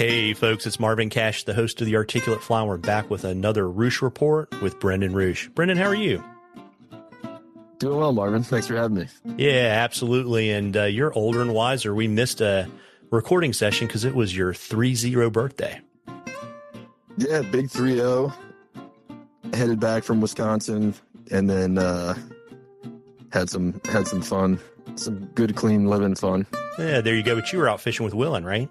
Hey folks, it's Marvin Cash, the host of the Articulate Fly. We're back with another Ruch Report with Brendan Ruch. Brendan, how are you? Doing well, Marvin. Thanks for having me. Yeah, absolutely. And you're older and wiser. We missed a recording session because it was your 3-0 birthday. Yeah, big 3-0. Headed back from Wisconsin, and then had some fun. Some good, clean living fun. Yeah, there you go. But you were out fishing with Willen, right?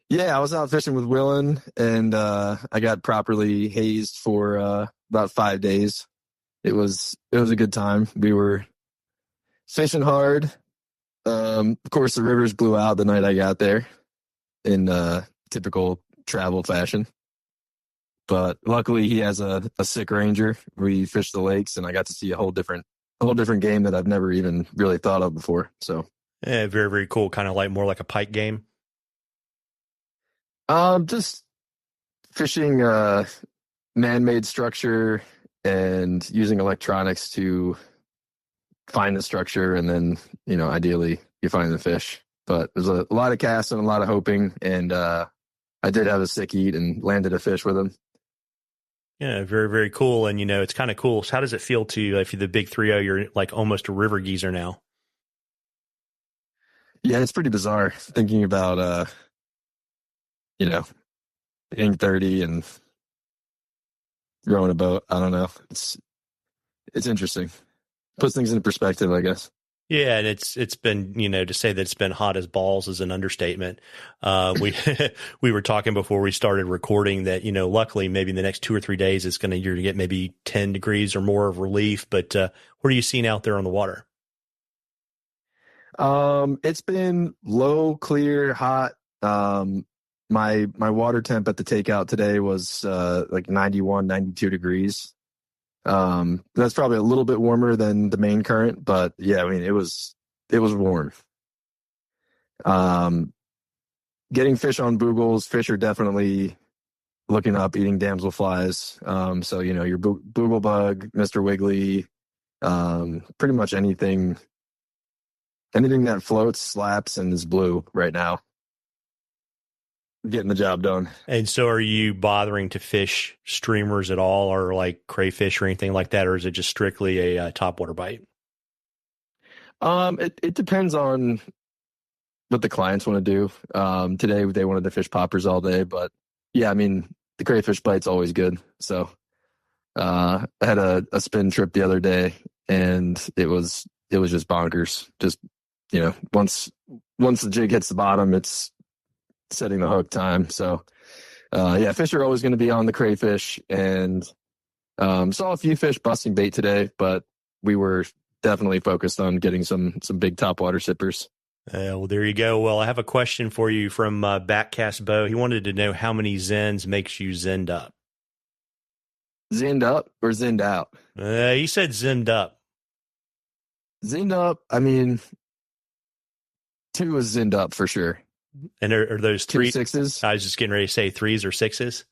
Yeah, I was out fishing with Willen, and I got properly hazed for about 5 days. It was a good time. We were fishing hard. Of course, the rivers blew out the night I got there in typical travel fashion. But luckily, he has a sick ranger. We fished the lakes, and I got to see a whole different game that I've never even really thought of before. So yeah, very, very cool. Kind of like more like a pike game. Just fishing man-made structure and using electronics to find the structure, and then, ideally you find the fish. But there's a lot of casting, a lot of hoping, and I did have a sick eat and landed a fish with him. Yeah, very, very cool. And, it's kind of cool. So how does it feel to you if you're the big 3-0, you're like almost a river geezer now? Yeah, it's pretty bizarre thinking about, being 30 and rowing a boat. I don't know. It's interesting. Puts things into perspective, I guess. Yeah, and it's been, to say that it's been hot as balls is an understatement. We were talking before we started recording that, luckily maybe in the next 2 or 3 days you're going to get maybe 10 degrees or more of relief. But what are you seeing out there on the water? It's been low, clear, hot. My water temp at the takeout today was like 91, 92 degrees. That's probably a little bit warmer than the main current, but yeah, I mean, it was warm. Getting fish on boogles, fish are definitely looking up, eating damselflies. So, your boogle bug, Mister Wiggly, pretty much anything that floats, slaps, and is blue right now. Getting the job done. And so are you bothering to fish streamers at all, or like crayfish or anything like that? Or is it just strictly a topwater bite? It depends on what the clients want to do. Today they wanted to fish poppers all day, but yeah, I mean, the crayfish bite's always good. So, I had a spin trip the other day, and it was just bonkers. Just, once the jig hits the bottom, it's setting the hook time. So yeah, fish are always going to be on the crayfish, and saw a few fish busting bait today, but we were definitely focused on getting some big topwater sippers. Well, there you go. Well, I have a question for you from Backcast Bo. He wanted to know how many Zyns makes you zinned up. Zinned up or zinned out? He said zinned up. Zinned up, I mean, 2 is zinned up for sure. And are those 3 6s? I was just getting ready to say 3s or 6s.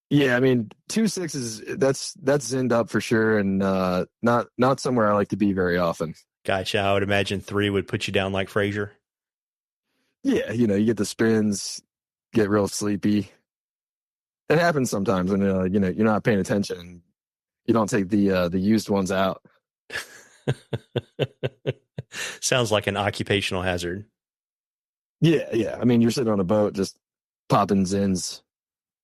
Yeah, I mean, 2 6s. That's zinned up for sure, and not somewhere I like to be very often. Gotcha. I would imagine 3 would put you down like Frazier. Yeah, you get the spins, get real sleepy. It happens sometimes when you're not paying attention and you don't take the used ones out. Sounds like an occupational hazard. Yeah. I mean, you're sitting on a boat just popping Zyns.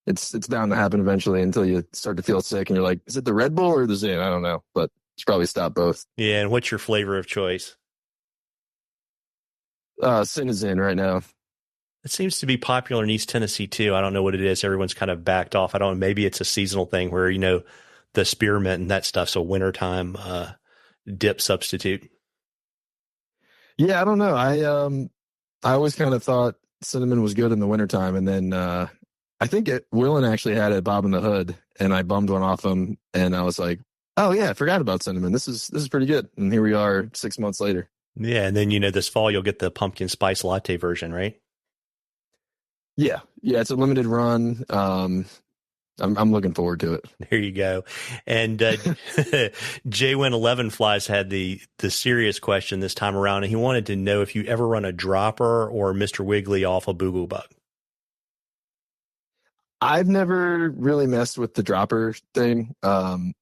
It's bound to happen eventually until you start to feel sick and you're like, is it the Red Bull or the Zyn? I don't know, but you should probably stop both. Yeah, and what's your flavor of choice? Zyn right now. It seems to be popular in East Tennessee too. I don't know what it is. Everyone's kind of backed off. I don't know. Maybe it's a seasonal thing where, the spearmint and that stuff's a wintertime dip substitute. Yeah, I don't know. I always kind of thought cinnamon was good in the wintertime, and then I think Willen actually had it Bob in the Hood, and I bummed one off him, and I was like, oh yeah, I forgot about cinnamon. This is pretty good. And here we are 6 months later. Yeah, and then this fall you'll get the pumpkin spice latte version, right? Yeah, it's a limited run. I'm looking forward to it. There you go. And JWin11 Flies had the serious question this time around, and he wanted to know if you ever run a dropper or Mister Wiggly off a boogle bug. I've never really messed with the dropper thing, and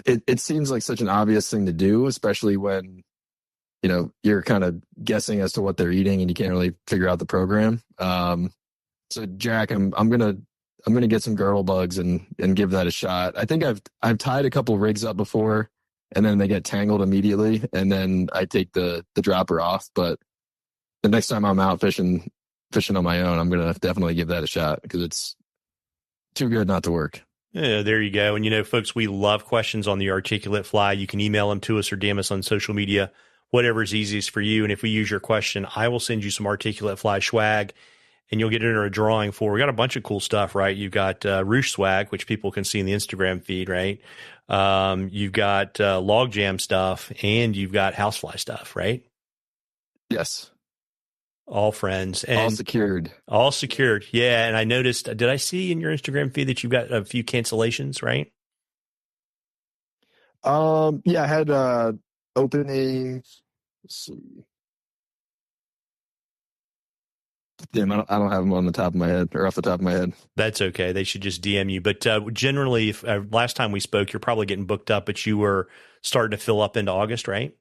it seems like such an obvious thing to do, especially when you're kind of guessing as to what they're eating and you can't really figure out the program. So Jack, I'm gonna get some girdle bugs and give that a shot. I think I've tied a couple rigs up before, and then they get tangled immediately, and then I take the dropper off. But the next time I'm out fishing on my own, I'm gonna definitely give that a shot because it's too good not to work. Yeah, there you go. And folks, we love questions on the articulate fly. You can email them to us or DM us on social media, whatever is easiest for you. And if we use your question, I will send you some articulate fly swag. And you'll get into a drawing for. We got a bunch of cool stuff, right? You've got Ruch swag, which people can see in the Instagram feed, right? You've got log jam stuff, and you've got housefly stuff, right? Yes. All friends and all secured. All secured, yeah. And I noticed. Did I see in your Instagram feed that you've got a few cancellations, right? Yeah, I had openings. Let's see. Damn, I don't have them on the top of my head or off the top of my head. That's okay. They should just DM you. But generally, if last time we spoke, you're probably getting booked up, but you were starting to fill up into August, right?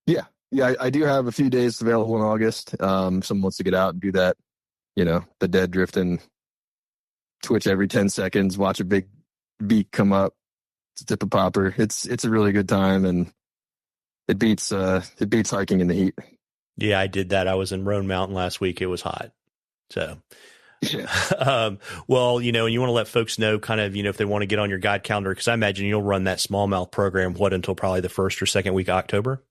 Yeah. I do have a few days available in August. Someone wants to get out and do that, the dead drifting, twitch every 10 seconds, watch a big beak come up, tip a popper. It's a really good time, and it beats hiking in the heat. Yeah, I did that. I was in Roan Mountain last week. It was hot. So, yeah. Well, and you want to let folks know kind of, if they want to get on your guide calendar, because I imagine you'll run that smallmouth program, until probably the first or second week of October?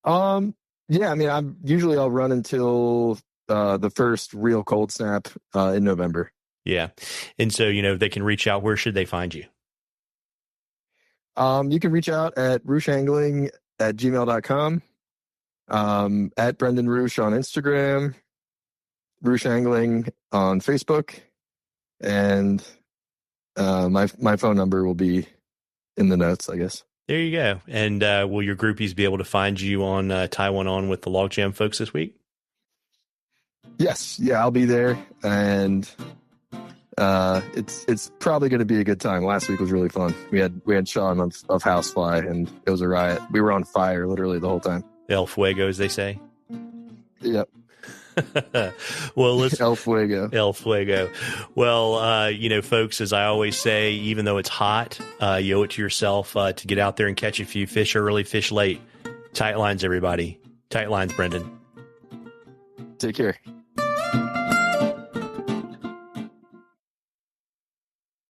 Yeah, I mean, I'll run until the first real cold snap in November. Yeah. And so, they can reach out. Where should they find you? You can reach out at ruchangling@gmail.com. At Brendan Ruch on Instagram, Ruch Angling on Facebook, and my phone number will be in the notes, I guess. There you go. And will your groupies be able to find you on Taiwan On with the Logjam folks this week? Yes, yeah, I'll be there, and it's probably going to be a good time. Last week was really fun. We had Sean of Housefly, and it was a riot. We were on fire literally the whole time. El Fuego, as they say. Yep. Well, let's El Fuego. El Fuego. Well, folks, as I always say, even though it's hot, you owe it to yourself to get out there and catch a few fish early, fish late. Tight lines, everybody. Tight lines, Brendan. Take care.